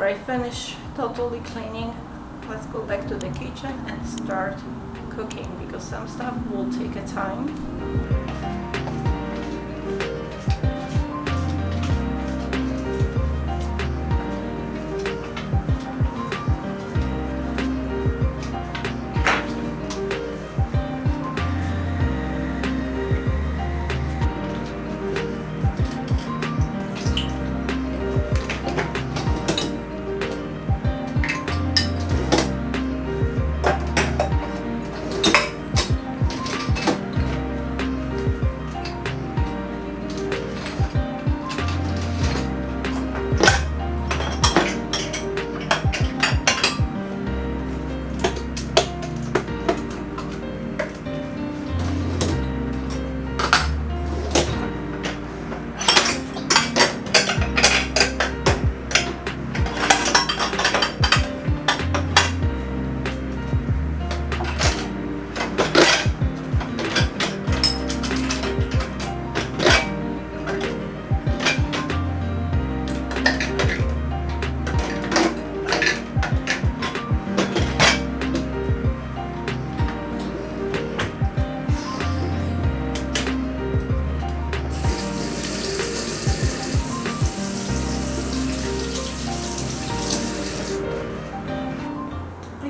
I finish totally cleaning, let's go back to the kitchen and start cooking, because some stuff will take a time.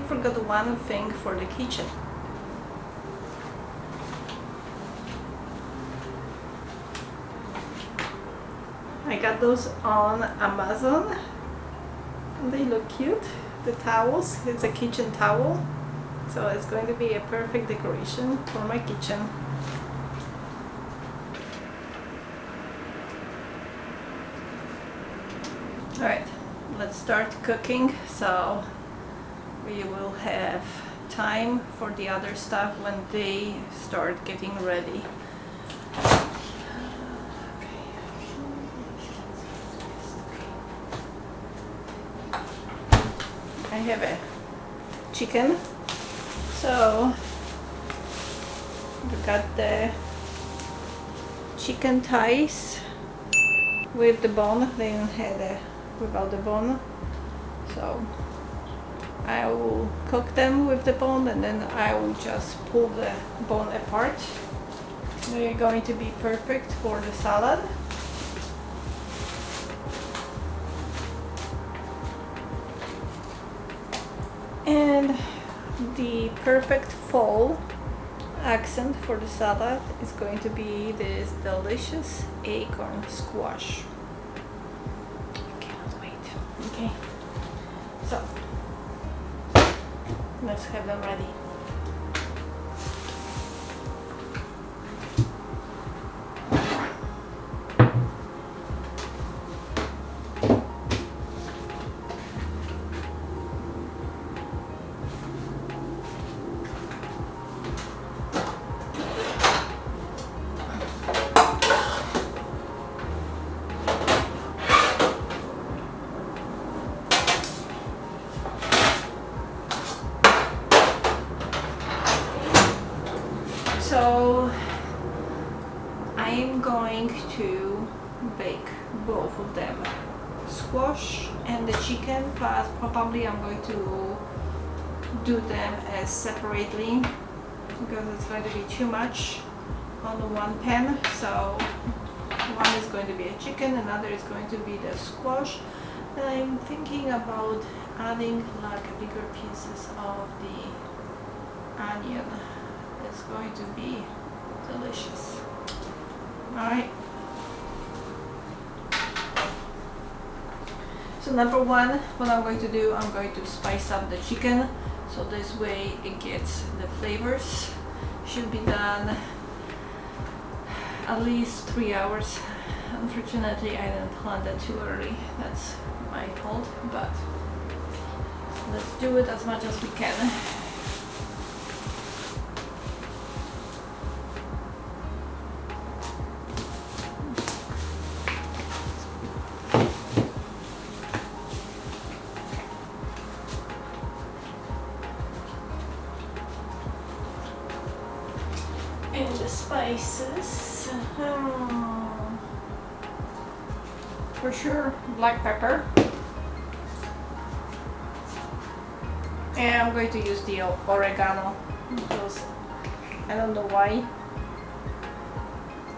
Forgot one thing for the kitchen. I got those on Amazon and they look cute. The towels, it's a kitchen towel, so it's going to be a perfect decoration for my kitchen. Alright, let's start cooking. So we will have time for the other stuff when they start getting ready. I have a chicken, so we got the chicken thighs with the bone. They had it without the bone, so I will cook them with the bone and then I will just pull the bone apart. They're going to be perfect for the salad. And the perfect fall accent for the salad is going to be this delicious acorn squash. I cannot wait. Okay, so let's have them ready. So I'm going to bake both of them, squash and the chicken, but probably I'm going to do them as separately because it's going to be too much on the one pan. So one is going to be a chicken, another is going to be the squash, and I'm thinking about adding like bigger pieces of the onion. It's going to be delicious. Alright. So number one, what I'm going to do, I'm going to spice up the chicken. So this way it gets the flavors. Should be done at least 3 hours. Unfortunately, I didn't plan that too early. That's my fault, but let's do it as much as we can. And the spices, for sure black pepper, And I'm going to use the oregano because I don't know why.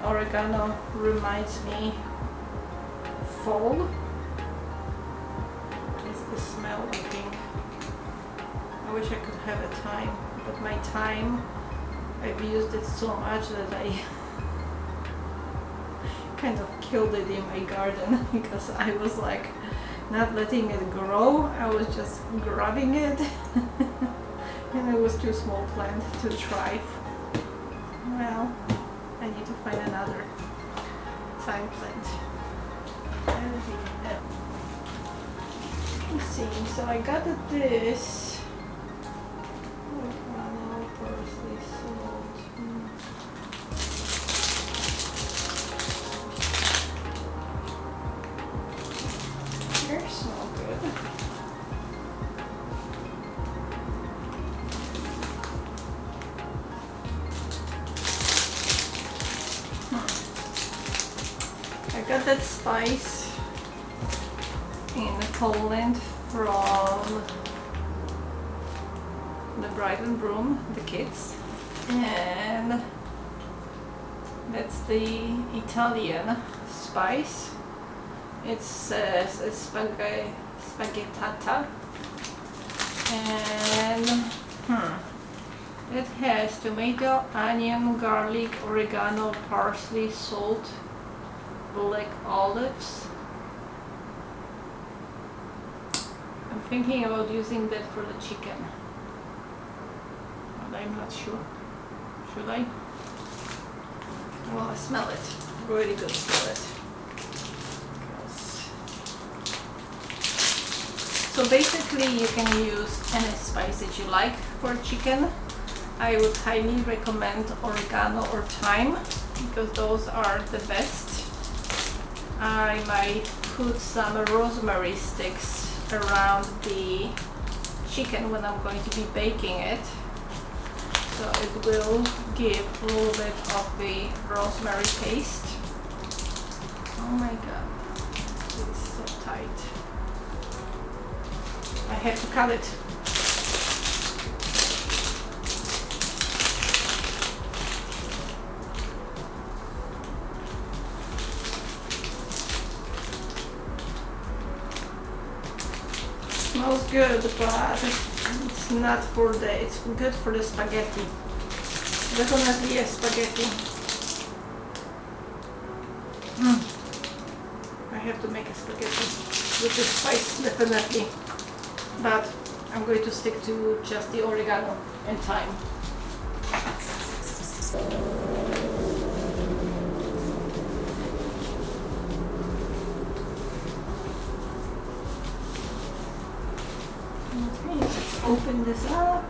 Oregano reminds me fall. It's the smell, I think. I wish I could have a thyme, but my thyme, I've used it so much that I kind of killed it in my garden because I was like not letting it grow. I was just grabbing it and it was too small plant to thrive. Well, I need to find another thyme plant. Let's see, so I got this oregano, parsley, salt. They're so good. I got that spice in Poland from the bride and groom, the kids, and that's the Italian spice. It says spaghettata, and it has tomato, onion, garlic, oregano, parsley, salt, black olives. I'm thinking about using that for the chicken, but I'm not sure. Should I? Well, I smell it. Really good smell it. So basically you can use any spice that you like for chicken. I would highly recommend oregano or thyme because those are the best. I might put some rosemary sticks around the chicken when I'm going to be baking it, so it will give a little bit of the rosemary taste. Oh my god, it's so tight. I have to cut it. Smells good, but it's not for the, it's good for the spaghetti. Definitely a spaghetti. I have to make a spaghetti with the spice, definitely. But I'm going to stick to just the oregano and thyme. Okay, let's open this up.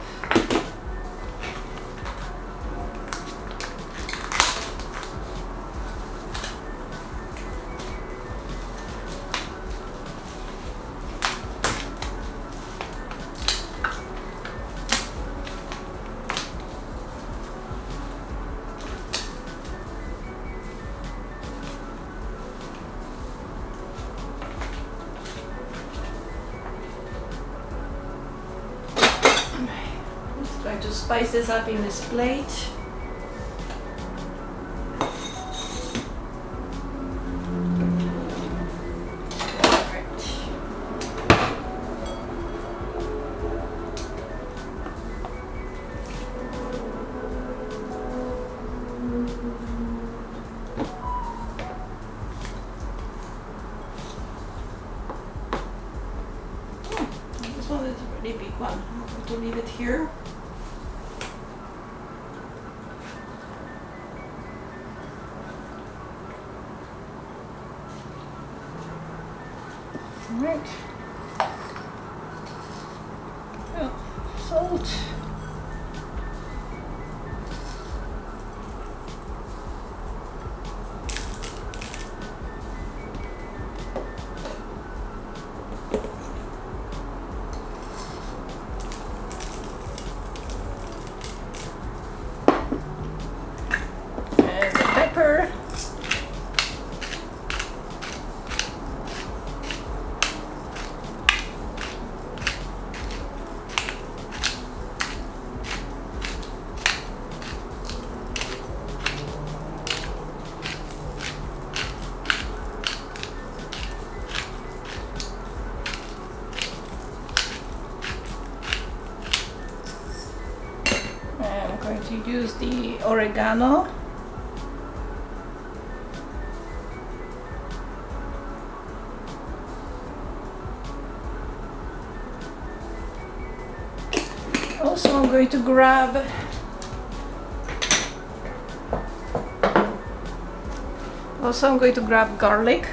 Going to spice this up in this plate. This one is a really big one. I'm going to leave it here. Right. Oh, salt. And the pepper. going to use the oregano. Also, I'm going to grab garlic.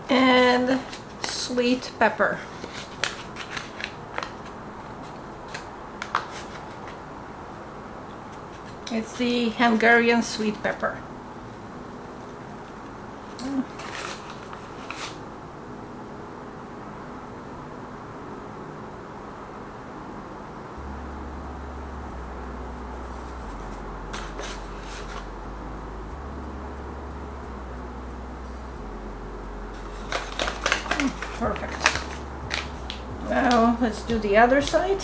And sweet pepper. It's the Hungarian sweet pepper. Perfect. Now let's do the other side.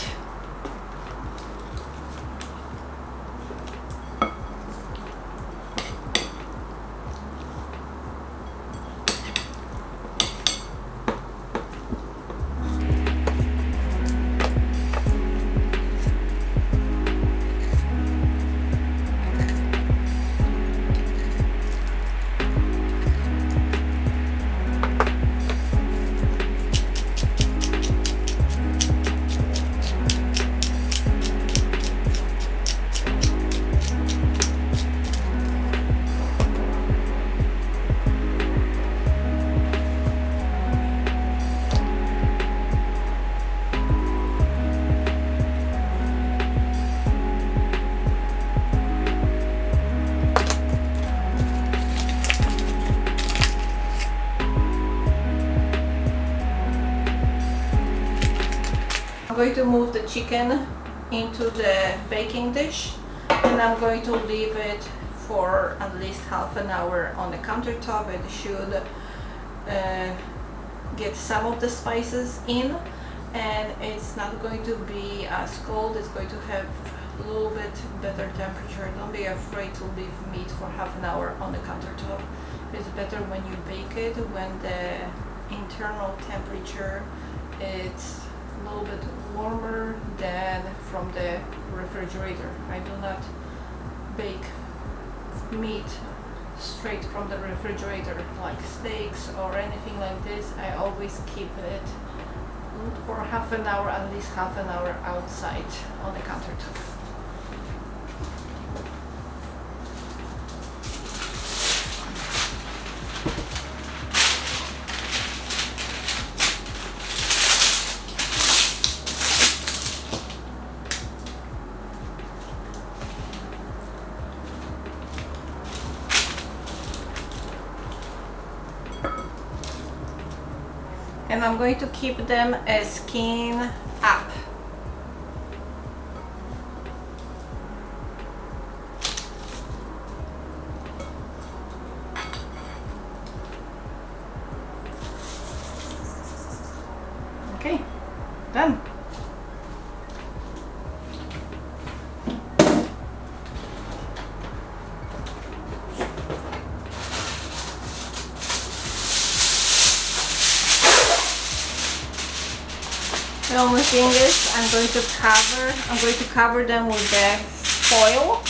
I'm going to move the chicken into the baking dish, and I'm going to leave it for at least half an hour on the countertop. It should get some of the spices in, and it's not going to be as cold. It's going to have a little bit better temperature. Don't be afraid to leave meat for half an hour on the countertop. It's better when you bake it when the internal temperature it's a little bit warmer than from the refrigerator. I do not bake meat straight from the refrigerator like steaks or anything like this. I always keep it for half an hour, at least half an hour outside on the countertop. And I'm going to keep them skin up. Okay, done. The only thing is I'm going to cover them with the foil.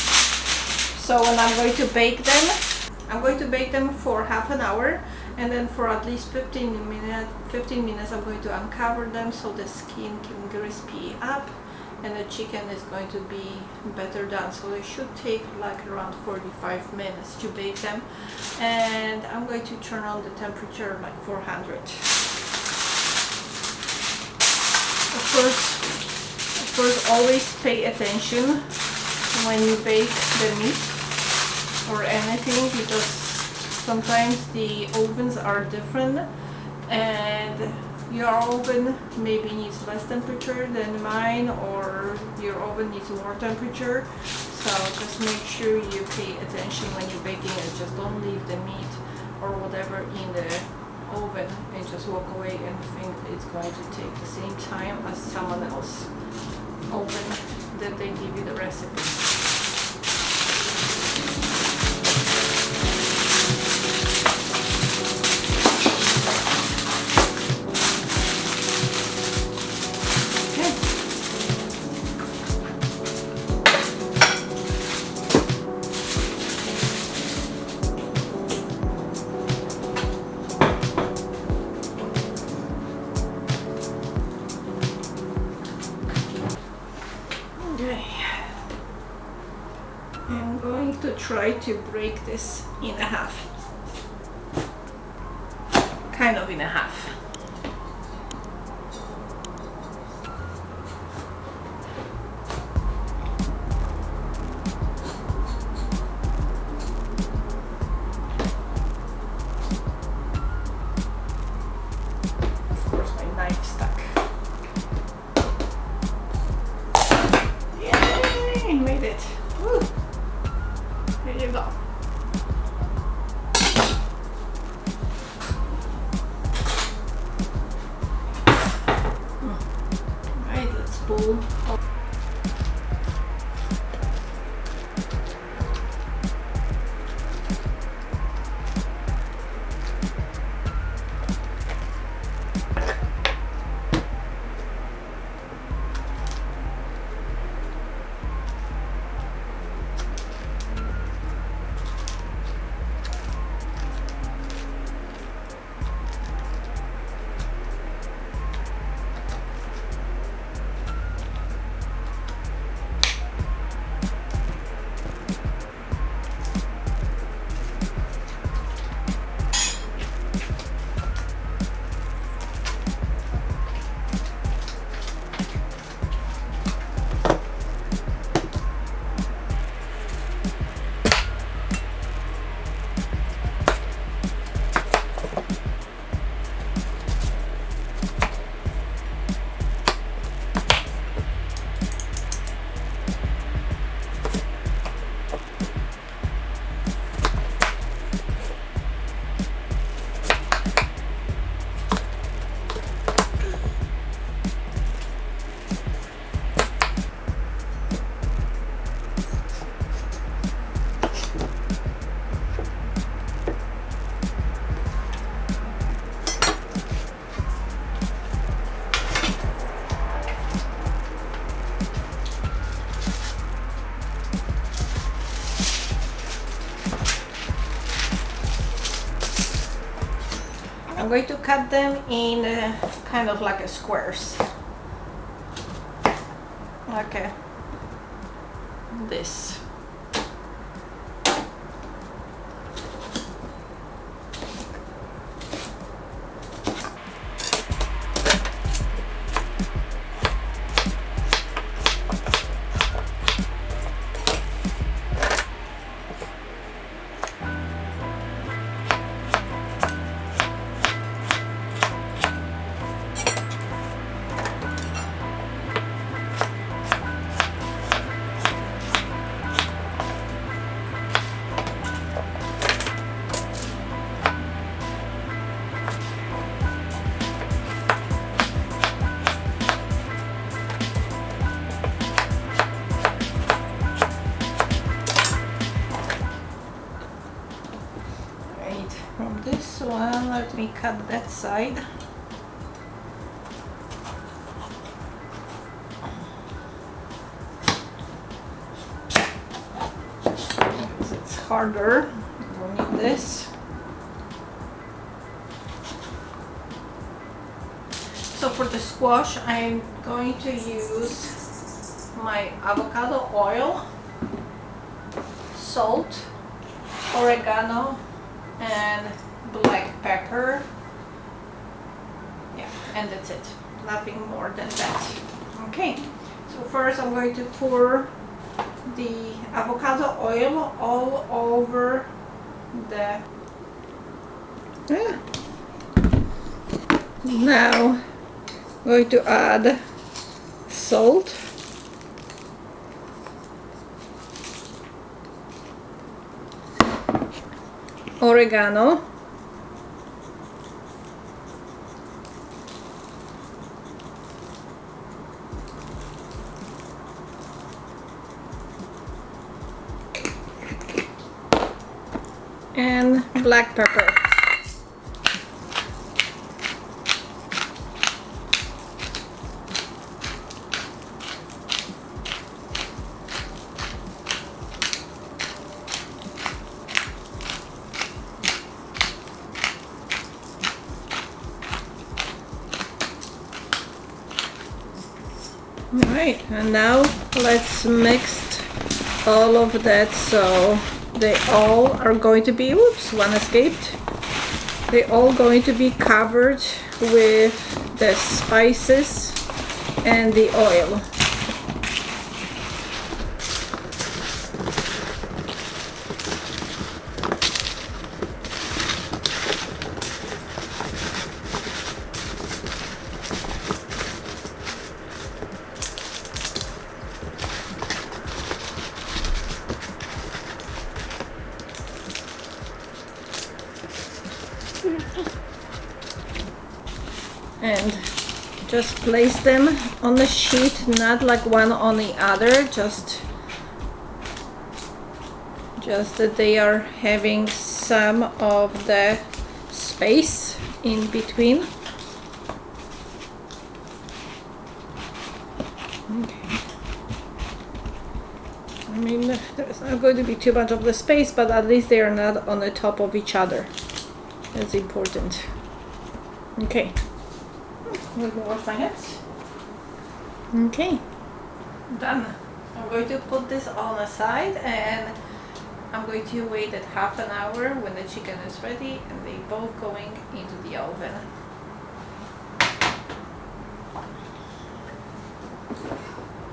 So when I'm going to bake them for half an hour, and then for at least 15 minutes I'm going to uncover them so the skin can crispy up and the chicken is going to be better done. So it should take like around 45 minutes to bake them, and I'm going to turn on the temperature like 400. Of course, always pay attention when you bake the meat or anything, because sometimes the ovens are different and your oven maybe needs less temperature than mine, or your oven needs more temperature. So just make sure you pay attention when you're baking it. Just don't leave the meat or whatever in the oven and just walk away and think it's going to take the same time as someone else oven that they give you the recipe. I'm going to try to break this in half, kind of in half. Of course, my knife stuck. Yay! Made it. Woo. There you go. Alright, let's pull. I'm going to cut them in kind of like a squares. Okay. This. From this one, let me cut that side. It's harder. We need this. So for the squash, I'm going to use my avocado oil, salt, oregano, and black pepper. Yeah, and that's it. Nothing more than that. Okay, so first I'm going to pour the avocado oil all over the... Now I'm going to add salt, oregano, black pepper. Alright, and now let's mix all of that so they all are going to be, oops, one escaped. They're all going to be covered with the spices and the oil. And just place them on the sheet, not like one on the other, just that they are having some of the space in between. Okay. I mean, there's not going to be too much of the space, but at least they are not on the top of each other. That's important. Okay. With more minutes. Okay, done. I'm going to put this on the side and I'm going to wait at half an hour when the chicken is ready and they both going into the oven.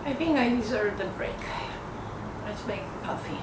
I think I deserve the break. Let's make coffee.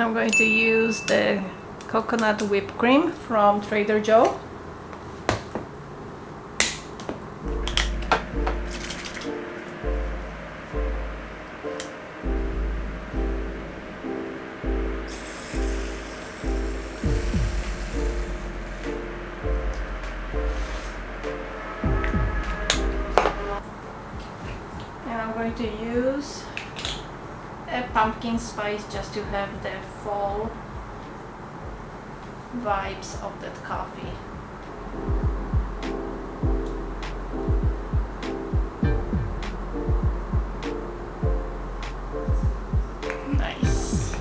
I'm going to use the coconut whipped cream from Trader Joe. And I'm going to use a pumpkin spice just to have the fall vibes of that coffee. Nice.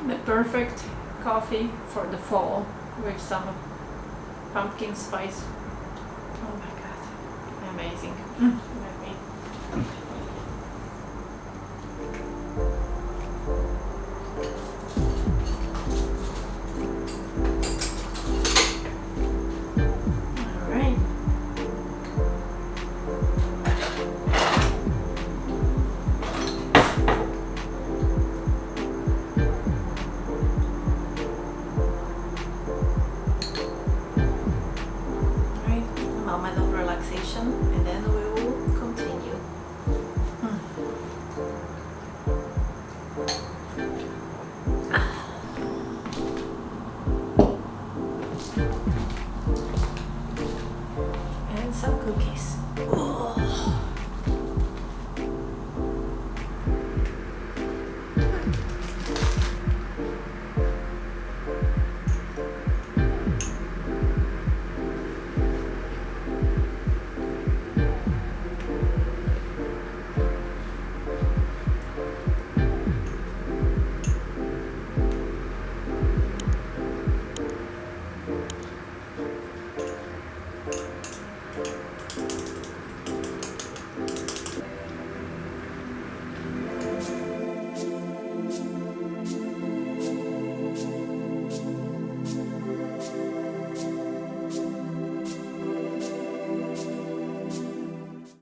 The perfect coffee for the fall with some pumpkin spice. Oh my god, amazing. Let me. All right. Moment of relaxation, and then we will continue. And some cookies.